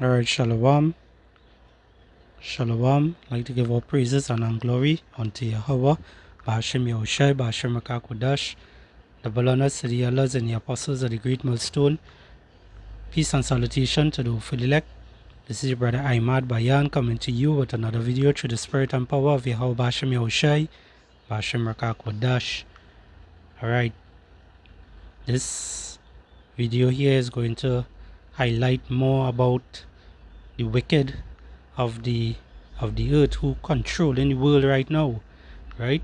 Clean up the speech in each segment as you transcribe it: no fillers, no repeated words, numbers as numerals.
Alright, Shalom. Shalom. I'd like to give all praises and glory unto Yahweh, Ba'ashem Yahushai, Ba'ashem Rakakodash, the Balanas, the Allahs, and the Apostles of the Great Millstone. Peace and salutation to the hopeful elect. This is your brother Ahmad Bayan coming to you with another video through the spirit and power of Yahweh, Ba'ashem Yahushai, Ba'ashem Rakakodash. Alright, this video here is going to highlight more about the wicked of the earth who controlling the world right now, right?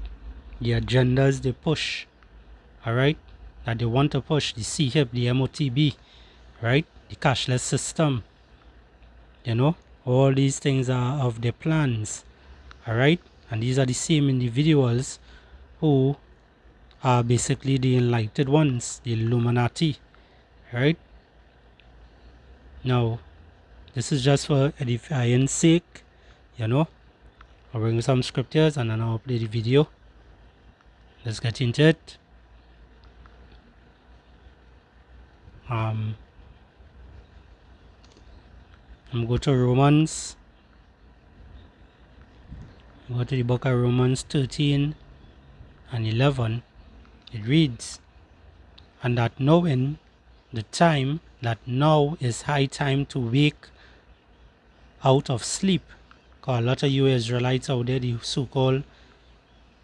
The agendas they push, all right, that they want to push, the CHIP, the MOTB, right, the cashless system, all these things are of their plans, all right, and these are the same individuals who are basically the enlightened ones, the Illuminati, right? Now, this is just for edifying sake, I'll bring some scriptures and then I'll play the video. Let's get into it. I'm go to Romans. Go to the book of Romans 13 and 11. It reads, "And that knowing the time, that now is high time to wake out of sleep." Because a lot of you Israelites out there, the so-called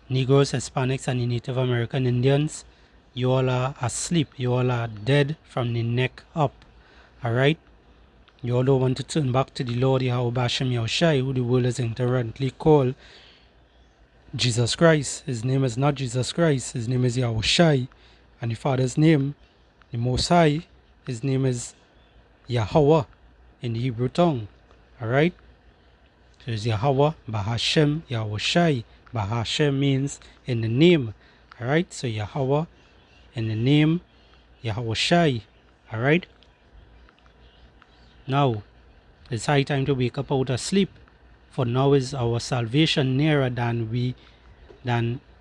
Negroes, Hispanics, and the Native American Indians, you all are asleep. You all are dead from the neck up. Alright? You all don't want to turn back to the Lord Yahweh Ba'ashem Yahushai, who the world is ignorantly called Jesus Christ. His name is not Jesus Christ. His name is Yahushai. And the Father's name, the Most High, his name is Yahweh in the Hebrew tongue. Alright? So it's Yahweh, Bahashem, Yahushai. Bahashem means in the name. Alright? So Yahweh in the name, Yahushai. Alright? Now, it's high time to wake up out of sleep. For now is our salvation nearer than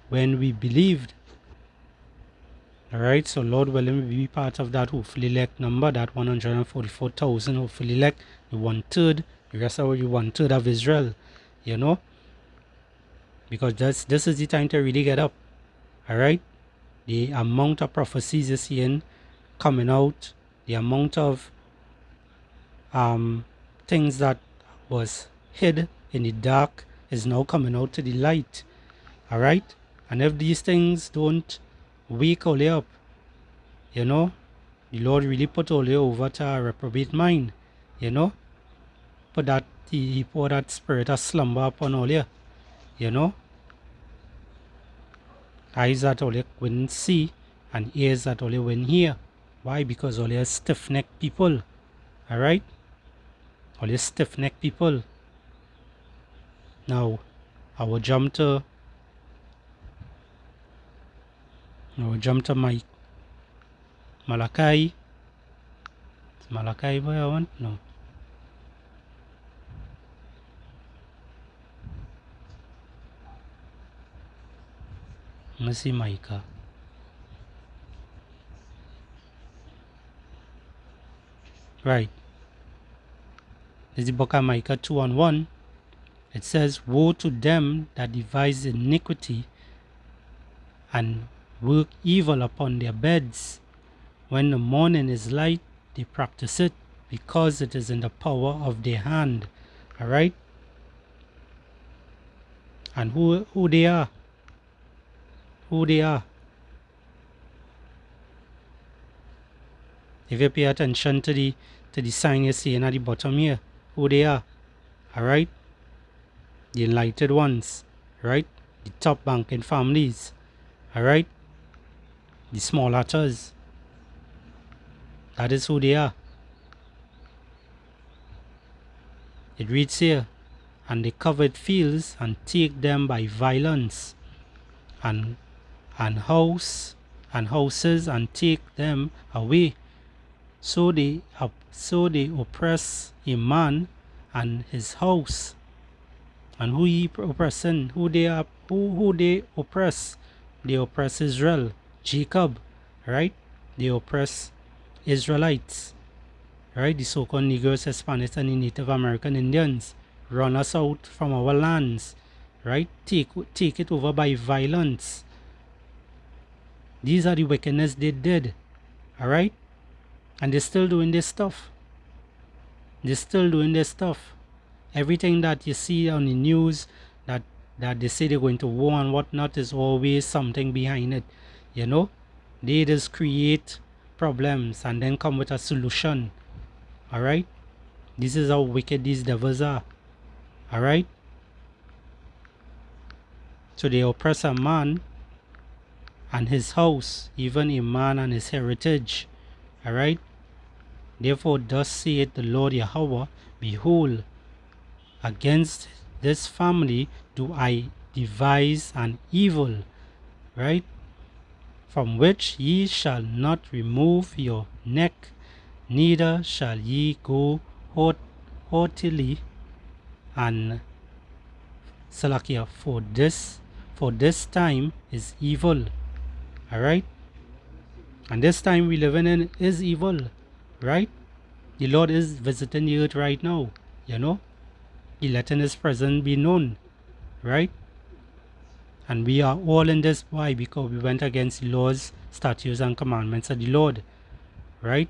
when we believed. Alright, so Lord willing, we be part of that hopefully elect number, that 144,000 hopefully elect, the 1/3, the rest of the 1/3 of Israel, because this is the time to really get up. Alright, the amount of prophecies you're seeing coming out, the amount of things that was hid in the dark is now coming out to the light. Alright, and if these things don't wake all up, the Lord really put all you over to a reprobate mind, put that he pour that spirit of slumber upon all you, eyes that all you wouldn't see and ears that all you wouldn't hear. Why? Because all you stiff-necked people. Alright, all you stiff-necked people. Now I will jump to Malachi. Is Malachi where I want? No. Let's see Micah. Right. This is the book of Micah 2:1. It says, "Woe to them that devise iniquity and work evil upon their beds. When the morning is light, they practice it, because it is in the power of their hand." Alright? And who they are? Who they are? If you pay attention to the sign you're seeing at the bottom here, who they are? Alright? The enlightened ones, right? The top banking families, alright? The small hatters. That is who they are. It reads here, "And they covered fields and take them by violence, and houses and take them away. So they oppress a man and his house." And who he oppressing? Who they are? Who they oppress? They oppress Israel, Jacob, right? They oppress Israelites, right? The so-called Negroes, Hispanics, and the Native American Indians. Run us out from our lands, right? Take it over by violence. These are the wickedness they did, all right? And they're still doing this stuff. They're still doing this stuff. Everything that you see on the news that they say they're going to war and whatnot is always something behind it. You know, they just create problems and then come with a solution. All right, this is how wicked these devils are. All right, so they oppress a man and his house, even a man and his heritage. All right, therefore thus saith the Lord Yahweh, behold, against this family do I devise an evil, right? From which ye shall not remove your neck, neither shall ye go haughtily and Salakia, for this time is evil. Alright? And this time we living in is evil. Right? The Lord is visiting the earth right now. You know? He letting his presence be known, right? And we are all in this. Why? Because we went against the laws, statutes, and commandments of the Lord, right?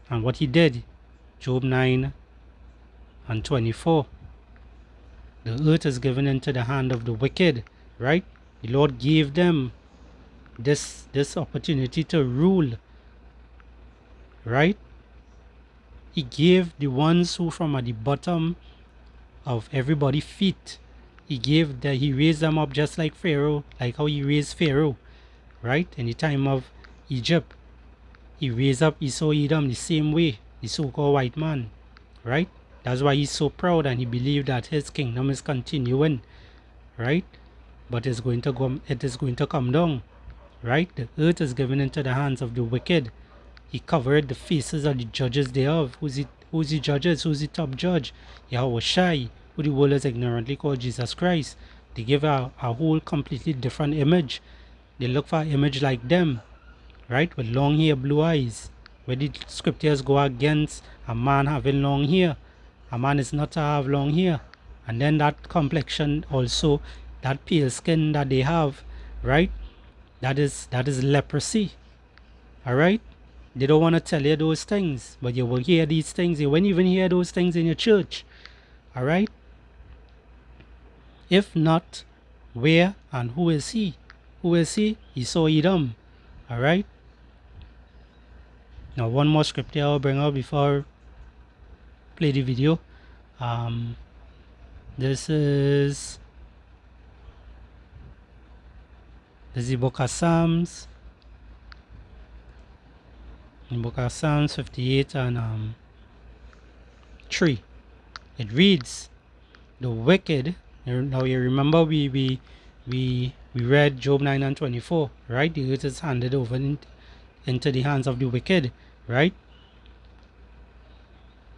And what he did, Job 9 and 24, the earth is given into the hand of the wicked, right? The Lord gave them this opportunity to rule, right? He gave the ones who from at the bottom of everybody's feet. He raised them up just like Pharaoh, like how he raised Pharaoh, right? In the time of Egypt, he raised up Esau Edom the same way, the so-called white man, right? That's why he's so proud and he believed that his kingdom is continuing, right? But it is going to come down, right? The earth is given into the hands of the wicked. He covered the faces of the judges thereof. Who's the judges? Who's the top judge? Yahweh Shai, who the world is ignorantly called Jesus Christ. They give a whole completely different image. They look for an image like them, right? With long hair, blue eyes. Where the scriptures go against a man having long hair. A man is not to have long hair. And then that complexion also, that pale skin that they have, right? That is leprosy. Alright? They don't want to tell you those things, but you will hear these things. You won't even hear those things in your church. Alright? If not, where and who is he? Who is he? Esau Edom. Alright? Now one more scripture I'll bring up before I play the video. This is the book of Psalms. In book of Psalms 58 and 3. It reads, the wicked. Now you remember we read Job 9 and 24, right? The earth is handed over into the hands of the wicked, right?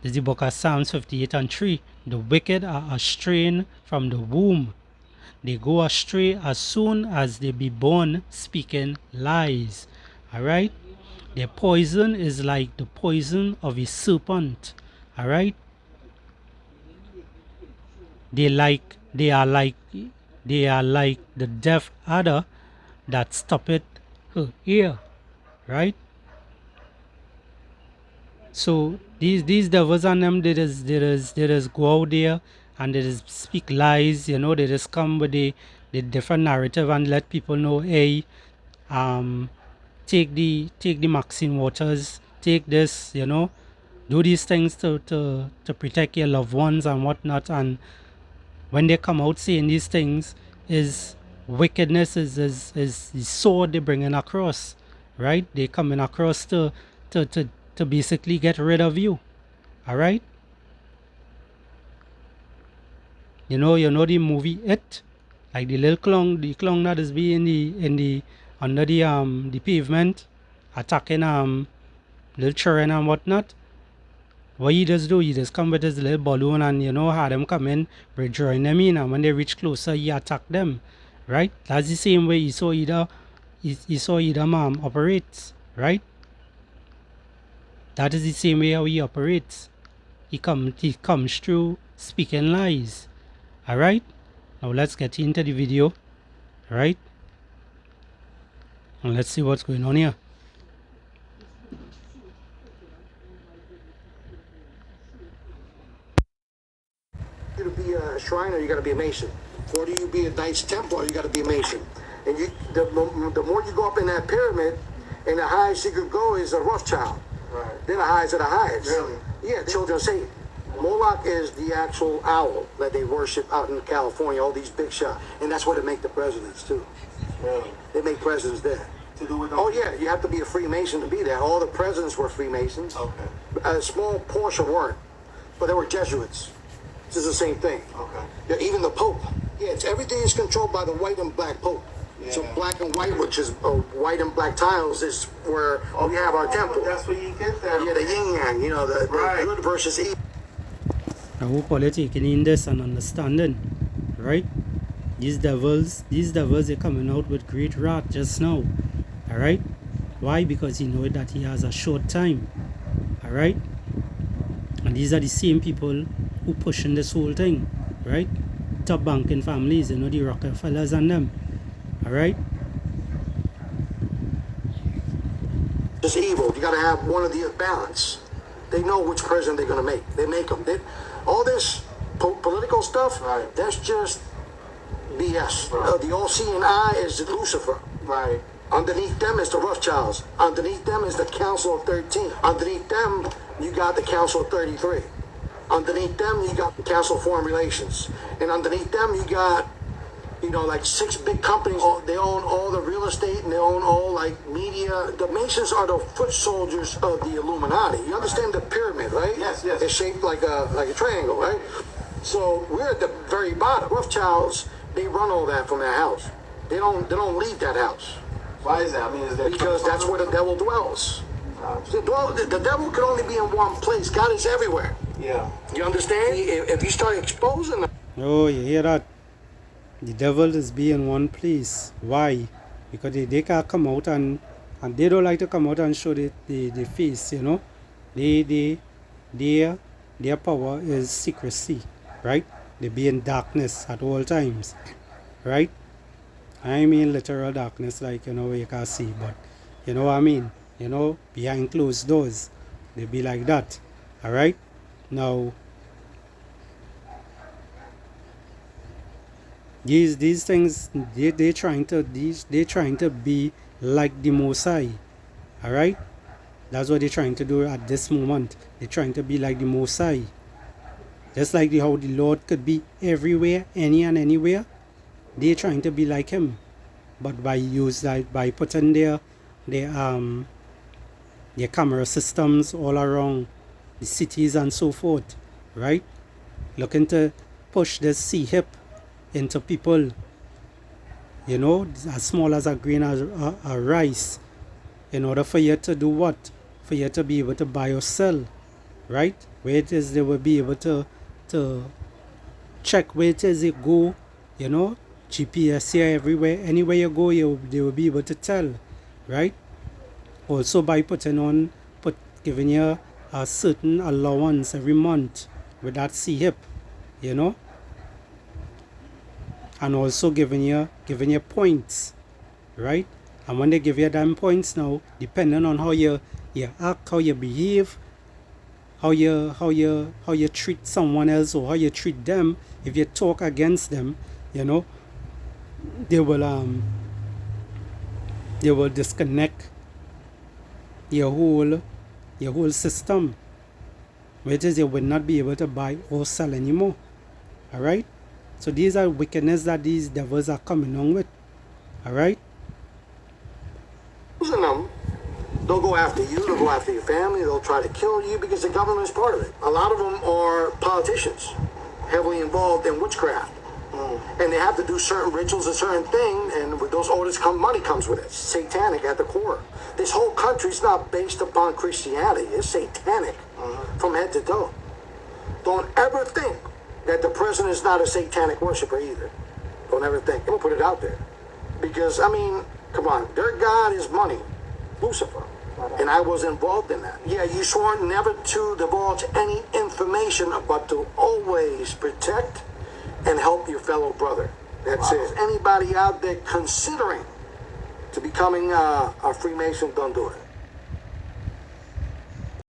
This is the book of Psalms 58 and 3. The wicked are astray from the womb. They go astray as soon as they be born, speaking lies. Alright? Their poison is like the poison of a serpent. Alright? They are like the deaf adder that stoppeth her ear. Right? So these devils and them, they just go out there and they just speak lies. You know, they just come with the different narrative and let people know, hey, take the Maxine Waters, take this, you know, do these things to protect your loved ones and whatnot. And when they come out saying these things, is wickedness is the sword they're bringing across, right? They coming across to basically get rid of you. All right. You know the movie It, like the little clown that is being in the under the pavement, attacking little children and whatnot. What he does do, he just come with his little balloon and have them come in, join them in, and when they reach closer, he attack them, right? That's the same way Esau Edom operates, right? That is the same way how he operates. He comes through speaking lies. Alright? Now let's get into the video. Alright? And let's see what's going on here. To be a Shriner, you got to be a Mason. For you be a Knights Templar, you got to be a Mason. And the more you go up in that pyramid, and the highest you could go is a Rothschild. Right. They're the highest of the highest. Really? Yeah, the children of Satan. Moloch is the actual owl that they worship out in California, all these big shots. And that's where they make the presidents, too. Really? They make presidents there. To do with those? Oh, yeah, you have to be a Freemason to be there. All the presidents were Freemasons. Okay. A small portion weren't, but they were Jesuits. This is the same thing. Okay. Yeah, even the Pope. Yeah, everything is controlled by the white and black Pope. Yeah. So black and white, which is white and black tiles, is where we have our temple. That's where you get that. Yeah, the yin yang, the good versus evil. I hope all are taking in this and understanding, right? These devils are coming out with great wrath just now, all right? Why? Because he knows that he has a short time, all right? And these are the same people who pushing this whole thing, right? Top banking families, the Rockefellers and them, all right? It's evil. You got to have one of the balance. They know which president they're going to make. They make them. All this political stuff, right, that's just BS. Right. The all-seeing eye is Lucifer. Right. Underneath them is the Rothschilds. Underneath them is the Council of 13. Underneath them, you got the Council of 33. Underneath them, you got the Council of Foreign Relations. And underneath them, you got, like 6 big companies. They own all the real estate and they own all, media. The Masons are the foot soldiers of the Illuminati. You understand the pyramid, right? Yes, yes. It's shaped like a triangle, right? So we're at the very bottom. Rothschilds, they run all that from their house. They don't leave that house. Why is that? I mean, because that's where the devil dwells. The devil can only be in one place. God is everywhere. Yeah. You understand? If you start exposing them. Oh, you hear that? The devil is being one place. Why? Because they can't come out and they don't like to come out and show the face, Their power is secrecy, right? They be in darkness at all times, right? I mean literal darkness, where you can't see, but you know what I mean? Behind closed doors, they be like that, all right? Now, these things, they trying to be like the Most High, all right? That's what they're trying to do at this moment. They're trying to be like the Most High, just like how the Lord could be everywhere, any and anywhere. They're trying to be like him, but by putting their camera systems all around the cities and so forth, right? Looking to push this C-hip into people, as small as a grain of rice, in order for you to do what? For you to be able to buy or sell, right? Where it is they will be able to check where it is you go, GPS here everywhere, anywhere you go, they will be able to tell, right? Also by giving you a certain allowance every month with that C-hip, and also giving you points, right? And when they give you them points now, depending on how you act, how you behave, how you treat someone else or how you treat them, if you talk against them, they will disconnect your whole system, which is you will not be able to buy or sell anymore. All right. So these are wickedness that these devils are coming on with. All right. They'll go after you. They'll go after your family. They'll try to kill you because the government is part of it. A lot of them are politicians, heavily involved in witchcraft. And they have to do certain rituals and certain things, and with those orders money comes with it. It's satanic at the core. This whole country is not based upon Christianity. It's satanic from head to toe. Don't ever think that the president is not a satanic worshiper either. Don't ever think. We'll put it out there. Because, come on, their God is money. Lucifer. And I was involved in that. Yeah, you swore never to divulge any information, but to always protect and help your fellow brother. That's it. Anybody out there considering to becoming a Freemason, don't do it.